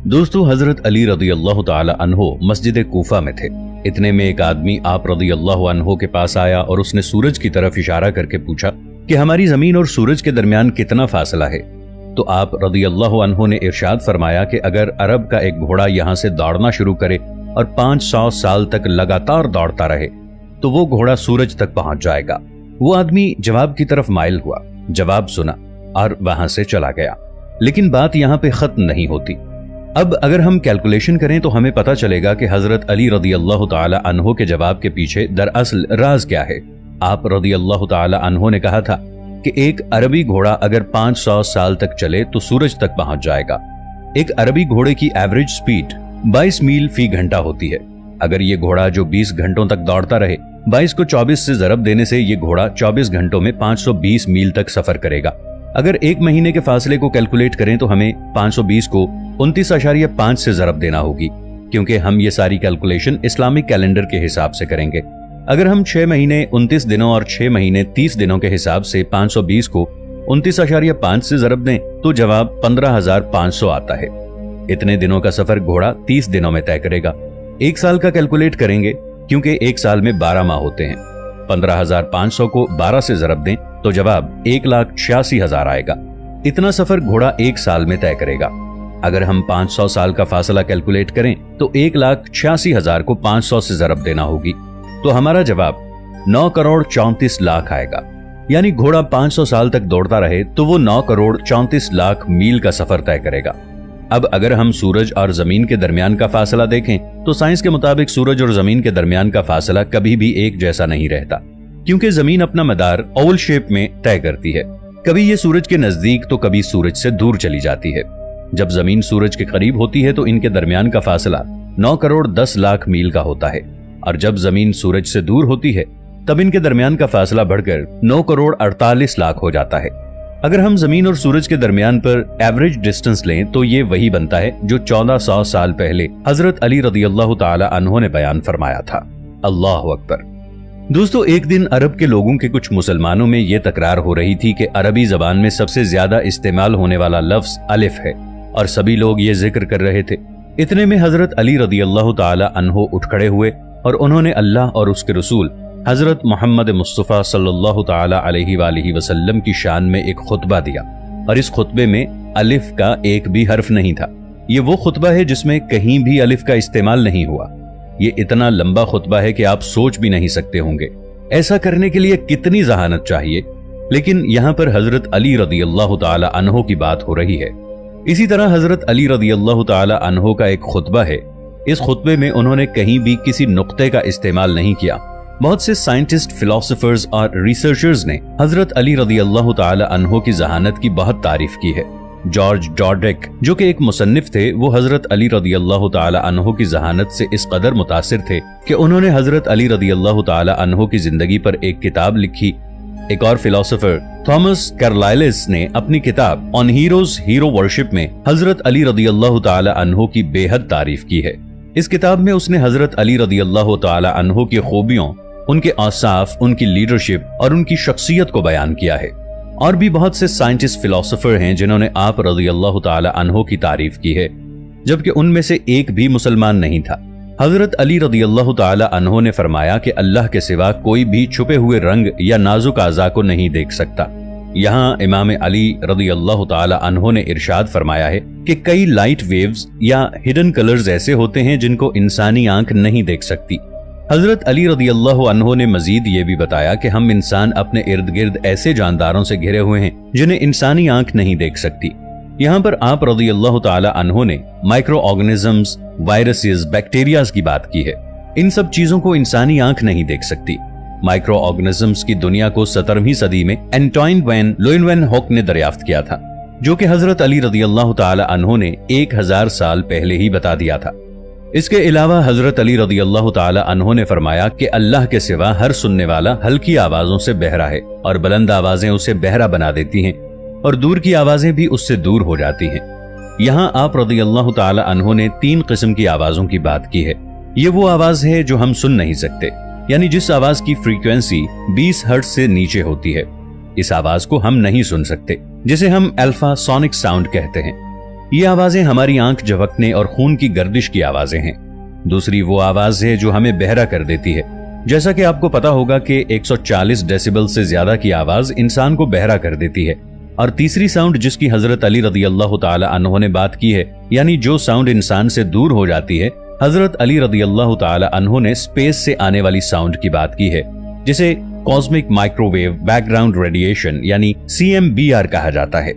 दोस्तों, हजरत अली रदी अल्लाह ताला अन्हो मस्जिद कूफा में थे। इतने में एक आदमी आप रदी अल्लाह अन्हो के पास आया और उसने सूरज की तरफ इशारा करके पूछा कि हमारी जमीन और सूरज के दरमियान कितना फासला है। तो आप रदी अल्लाह अन्हो ने इरशाद फरमाया कि अगर अरब का एक घोड़ा यहाँ से दौड़ना शुरू करे और 500 साल तक लगातार दौड़ता रहे तो वो घोड़ा सूरज तक पहुंच जाएगा। वो आदमी जवाब की तरफ माइल हुआ, जवाब सुना और वहां से चला गया। लेकिन बात यहाँ पे खत्म नहीं होती। अब अगर हम कैलकुलेशन करें तो हमें पता चलेगा कि हजरत अली रदी अल्लाह ताला अन्हो के जवाब के पीछे दरअसल राज क्या है। आप रदी अल्लाह ताला अन्हो ने कहा था कि एक अरबी घोड़ा अगर 500 साल तक चले तो सूरज तक पहुंच जाएगा। एक अरबी घोड़े की एवरेज स्पीड 22 मील फी घंटा होती है। अगर ये घोड़ा जो 20 घंटों तक दौड़ता रहे, 22 को 24 से जरब देने से ये घोड़ा 24 घंटों में 520 मील तक सफर करेगा। अगर एक महीने के फासले को कैलकुलेट करें तो हमें 520 को 29.5 से जरब देना होगी, क्योंकि हम ये सारी कैलकुलेशन इस्लामिक कैलेंडर के हिसाब से करेंगे। अगर हम 6 महीने 29 दिनों और 6 महीने 30 दिनों के हिसाब से 520 को 29.5 से जरब दें तो जवाब 15,500 आता है। इतने दिनों का सफर घोड़ा 30 दिनों में तय करेगा। एक साल का कैलकुलेट करेंगे क्योंकि एक साल में 12 माह होते हैं। 15,500 को 12 से जरब दें तो जवाब 1,86,000 आएगा। इतना सफर घोड़ा एक साल में तय करेगा। अगर हम 500 साल का फासला कैलकुलेट करें तो 1,86,000 को 500 से जरब देना होगी तो हमारा जवाब 9 करोड़ 34 लाख आएगा। यानी घोड़ा 500 साल तक दौड़ता रहे तो वो 9 करोड़ 34 लाख मील का सफर तय करेगा। अब अगर हम सूरज और जमीन के दरमियान का फासला देखें तो साइंस के मुताबिक सूरज और जमीन के दरमियान का फासला कभी भी एक जैसा नहीं रहता, क्योंकि जमीन अपना मदार ओवल शेप में तय करती है। कभी ये सूरज के नजदीक तो कभी सूरज से दूर चली जाती है। जब जमीन सूरज के करीब होती है तो इनके दरमियान का फासला 9 करोड़ 10 लाख मील का होता है, और जब जमीन सूरज से दूर होती है तब इनके दरमियान का फासला बढ़कर 9 करोड़ 48 लाख हो जाता है। अगर हम जमीन और सूरज के दरमियान पर एवरेज डिस्टेंस लें तो ये वही बनता है जो 1400 साल पहले हजरत अली रदी अल्लाह ताला अन्हो ने बयान फरमाया था। अल्लाह अकबर। दोस्तों, एक दिन अरब के लोगों के कुछ मुसलमानों में ये तकरार हो रही थी कि अरबी जबान में सबसे ज्यादा इस्तेमाल होने वाला लफ्ज अलिफ है, और सभी लोग ये जिक्र कर रहे थे। इतने में हजरत अली रदी अल्लाह ताला अन्हो उठ खड़े हुए और उन्होंने अल्लाह और उसके रसूल हजरत मोहम्मद मुस्तफ़ा सल्लल्लाहु ताला अलैहि वालिहि वसल्लम की शान में एक खुतबा दिया, और इस खुतबे में अलिफ का एक भी हर्फ नहीं था। ये वो खुतबा है जिसमें कहीं भी अलिफ का इस्तेमाल नहीं हुआ। ये इतना लंबा खुतबा है कि आप सोच भी नहीं सकते होंगे ऐसा करने के लिए कितनी जहानत चाहिए। लेकिन यहाँ पर हजरत अली रदी अल्लाह ताला अन्हो की बात हो रही है। इसी तरह हजरत अली रदी अल्लाह ताला अन्हो का एक खुतबा है। इस खुतबे में उन्होंने कहीं भी किसी नुक्ते का इस्तेमाल नहीं किया। बहुत से साइंटिस्ट, फिलोसोफर्स और रिसर्चर्स ने हजरत अली रदी अल्लाह ताला अन्हो की जहानत की बहुत तारीफ की है। जॉर्ज डॉर्डेक, जो कि एक मुसन्निफ थे, वो हजरत अली रदी अल्लाह ताला अन्हो की जहानत से इस कदर मुतासिर थे कि उन्होंने हजरत अली रदी अल्लाह ताला अन्हो की जिंदगी पर एक किताब लिखी। एक और फिलोसोफर थॉमस कार्लाइलिस ने अपनी किताब ऑन हीरोज हीरो वर्शिप में हजरत अली रदी अल्लाह ताला अन्हो की बेहद तारीफ की है। इस किताब में उसने हजरत अली रदी अल्लाह ताला अन्हो की खूबियों, उनके औसाफ, उनकी लीडरशिप और उनकी शख्सियत को बयान किया है। और भी बहुत से साइंटिस्ट, फिलोसोफर हैं जिन्होंने आप रदी अल्लाह ताला अन्हो की तारीफ की है, जबकि उनमें से एक भी मुसलमान नहीं था। हजरत अली रदी अल्लाह ताला अन्हो ने फरमाया कि अल्लाह के सिवा कोई भी छुपे हुए रंग या नाजुक आज़ा को नहीं देख सकता। यहाँ इमाम अली रदी अल्लाह ताला अन्हो ने इरशाद फरमाया है कि कई लाइट वेव्स या हिडन कलर्स ऐसे होते हैं जिनको इंसानी आंख नहीं देख सकती। हजरत अली रदी अल्लाह अन्हो ने मजीद ये भी बताया कि हम इंसान अपने इर्द गिर्द ऐसे जानदारों से घिरे हुए हैं जिन्हें इंसानी आंख नहीं देख सकती। यहाँ पर आप रदी अल्लाह ताला अन्हो ने माइक्रो ऑर्गेनिजम्स, वायरसेस, बैक्टीरियाज की बात की है। इन सब चीजों को इंसानी आंख नहीं देख सकती। माइक्रो ऑर्गेनिजम्स की दुनिया को 17वीं सदी में एंटोइन वैन लोइनवेनहोक ने दरियाफ्त किया था, जो कि हजरत अली रदी अल्लाह ताला अन्हो ने 1000 साल पहले ही बता दिया था। इसके अलावा हजरत अली रदी अल्लाह ताला अन्हो ने फरमाया कि अल्लाह के सिवा हर सुनने वाला हल्की आवाजों से बहरा है, और बुलंद आवाजें उसे बहरा बना देती हैं, और दूर की आवाजें भी उससे दूर हो जाती हैं। यहाँ आप रदी अल्लाह ताला अन्हो ने 3 किस्म की आवाजों की बात की है। ये वो आवाज है जो हम सुन नहीं सकते, यानी जिस आवाज की फ्रीक्वेंसी 20 हर्ट्ज से नीचे होती है। इस आवाज को हम नहीं सुन सकते, जिसे हम अल्फा सोनिक साउंड कहते हैं। ये आवाजें हमारी आंख झपकने और खून की गर्दिश की आवाजें हैं। दूसरी वो आवाज है जो हमें बहरा कर देती है। जैसा कि आपको पता होगा कि 140 डेसिबल से ज्यादा की आवाज इंसान को बहरा कर देती है। और तीसरी साउंड जिसकी हजरत अली रदियल्लाहु ताला अन्हो ने बात की है, यानी जो साउंड इंसान से दूर हो जाती है, हजरत अली रदियल्लाहु ताला अन्हो ने स्पेस से आने वाली साउंड की बात की है, जिसे कॉस्मिक माइक्रोवेव बैकग्राउंड रेडिएशन यानी CMBR कहा जाता है।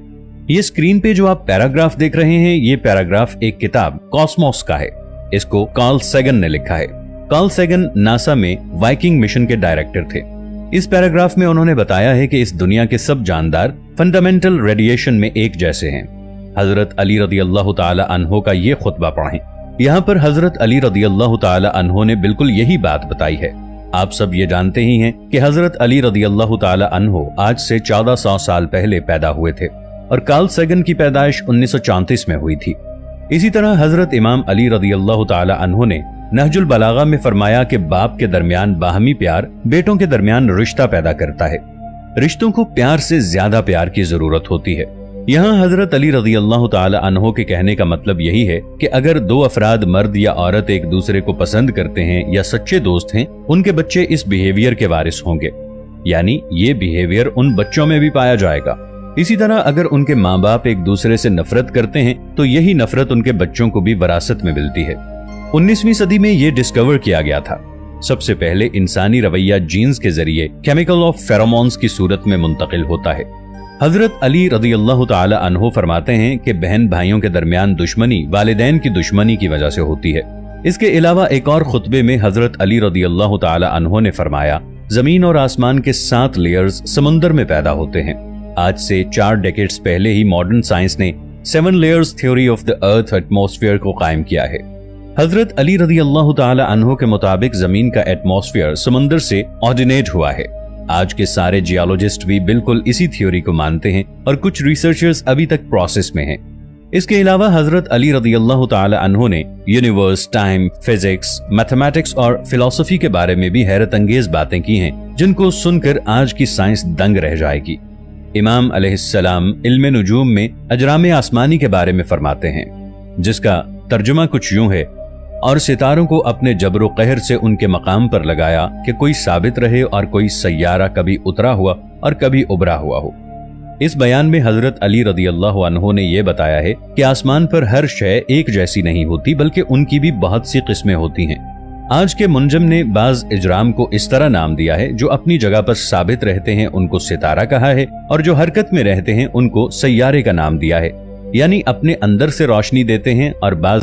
ये स्क्रीन पे जो आप पैराग्राफ देख रहे हैं, ये पैराग्राफ एक किताब कॉस्मोस का है। इसको कार्ल सैगन ने लिखा है। कार्ल सैगन नासा में वाइकिंग मिशन के डायरेक्टर थे। इस पैराग्राफ में उन्होंने बताया है कि इस दुनिया के सब जानदार फंडामेंटल रेडिएशन में एक जैसे हैं। हजरत अली रदियल्लाहु ताला अन्हो का ये खुतबा पढ़ें। यहाँ पर हजरत अली रदियल्लाहु ताला अन्हो ने बिल्कुल यही बात बताई है। आप सब ये जानते ही हैं कि हजरत अली रदियल्लाहु ताला अन्हो आज से 1400 साल पहले पैदा हुए थे और कार्ल सैगन की पैदाइश 1934 में हुई थी। इसी तरह हजरत इमाम अली रदियल्लाहु ताला अन्हो ने नहजुल बलागा में फरमाया कि बाप के दरमियान बाहमी प्यार बेटों के दरमियान रिश्ता पैदा करता है। रिश्तों को प्यार से ज्यादा प्यार की जरूरत होती है। यहाँ हजरत अली रदियल्लाहु ताला अन्हो के कहने का मतलब यही है कि अगर दो अफराद मर्द या औरत एक दूसरे को पसंद करते हैं या सच्चे दोस्त हैं, उनके बच्चे इस बिहेवियर के वारिस होंगे, यानी ये बिहेवियर उन बच्चों में भी पाया जाएगा। इसी तरह अगर उनके माँ बाप एक दूसरे से नफरत करते हैं तो यही नफरत उनके बच्चों को भी विरासत में मिलती है। 19वीं सदी में ये डिस्कवर किया गया था। सबसे पहले इंसानी रवैया जीन्स के जरिए केमिकल ऑफ फेरोमोन्स की सूरत में मुंतकिल होता है। हजरत अली रदियल्लाहु ताला अन्हो फरमाते हैं कि बहन भाइयों के दरमियान दुश्मनी वालिदैन की दुश्मनी की वजह से होती है। इसके अलावा एक और खुतबे में हजरत अली रदियल्लाहु ताला अन्हो ने फरमाया, जमीन और आसमान के 7 लेयर्स समुंदर में पैदा होते हैं। आज से 4 डेकेड्स पहले ही मॉडर्न साइंस ने 7 layers theory of the earth atmosphere को कायम किया है। हजरत अली रदियल्लाहु ताला अन्हो के मुताबिक जमीन का एटमॉस्फेयर समुंदर से ऑर्डिनेट हुआ है। आज के सारे जियोलॉजिस्ट भी बिल्कुल इसी थ्योरी को मानते हैं और कुछ रिसर्चर्स अभी तक प्रोसेस में हैं। इसके अलावा हजरत अली रदियल्लाहु ताला अन्हो ने यूनिवर्स, टाइम, फिजिक्स, मैथमेटिक्स और फिलॉसफी के बारे में भी हैरत अंगेज बातें की हैं, जिनको सुनकर आज की साइंस दंग रह जाएगी। इमाम अलैहिस्सलाम इल्म नुजूम में अजराम आसमानी के बारे में फरमाते हैं, जिसका तर्जुमा कुछ यूं है, और सितारों को अपने जबरो कहर से उनके मकाम पर लगाया कि कोई साबित रहे और कोई सैयारा कभी उतरा हुआ और कभी उभरा हुआ हो। इस बयान में हजरत अली रदियल्लाहु अन्हो ने यह बताया है कि आसमान पर हर शय एक जैसी नहीं होती, बल्कि उनकी भी बहुत सी किस्में होती हैं। आज के मुंजम ने बाज इजराम को इस तरह नाम दिया है, जो अपनी जगह पर साबित रहते हैं उनको सितारा कहा है, और जो हरकत में रहते हैं उनको सैयारे का नाम दिया है, यानी अपने अंदर से रोशनी देते हैं, और बाज